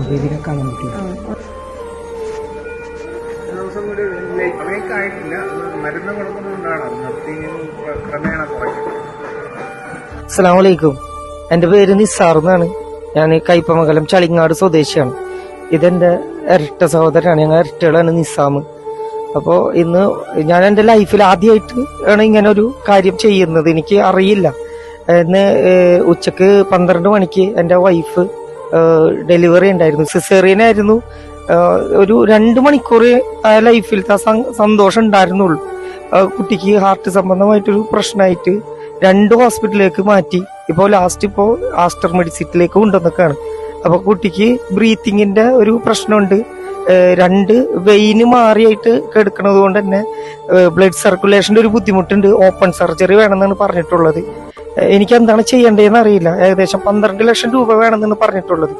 ബേബിനെ കാണാൻ പറ്റും. അസ്സലാമു അലൈക്കും. എന്റെ പേര് നിസാർ എന്നാണ്. ഞാൻ കയ്പമംഗലം ചളിങ്ങാട് സ്വദേശിയാണ്. ഇതെന്റെ ഇരട്ട സഹോദരനാണ്. ഞങ്ങൾ ഇരട്ടകളാണ് നിസാം. അപ്പോൾ ഇന്ന് ഞാൻ എൻ്റെ ലൈഫിൽ ആദ്യമായിട്ട് ആണ് ഇങ്ങനെ ഒരു കാര്യം ചെയ്യുന്നത്. എനിക്ക് അറിയില്ല. ഇന്ന് ഉച്ചക്ക് 12 മണിക്ക് എൻ്റെ വൈഫ് ഡെലിവറി ഉണ്ടായിരുന്നു. സിസേറിയനായിരുന്നു. ഒരു 2 മണിക്കൂർ ആ ലൈഫിലത്തെ സന്തോഷം ഉണ്ടായിരുന്നുള്ളൂ. കുട്ടിക്ക് ഹാർട്ട് സംബന്ധമായിട്ടൊരു പ്രശ്നമായിട്ട് 2 ഹോസ്പിറ്റലിലേക്ക് മാറ്റി. ഇപ്പോൾ ലാസ്റ്റ് ആസ്റ്റർ മെഡിസിറ്റിലേക്ക് കൊണ്ടുവന്നൊക്കെയാണ്. അപ്പൊ കുട്ടിക്ക് ബ്രീത്തിങ്ങിന്റെ ഒരു പ്രശ്നമുണ്ട്. 2 വെയിന് മാറിയായിട്ട് കിടക്കുന്നത് കൊണ്ട് തന്നെ ബ്ലഡ് സർക്കുലേഷന്റെ ഒരു ബുദ്ധിമുട്ടുണ്ട്. ഓപ്പൺ സർജറി വേണമെന്നാണ് പറഞ്ഞിട്ടുള്ളത്. എനിക്ക് എന്താണ് ചെയ്യേണ്ടതെന്ന് അറിയില്ല. ഏകദേശം 12 ലക്ഷം രൂപ വേണമെന്നാണ് പറഞ്ഞിട്ടുള്ളത്.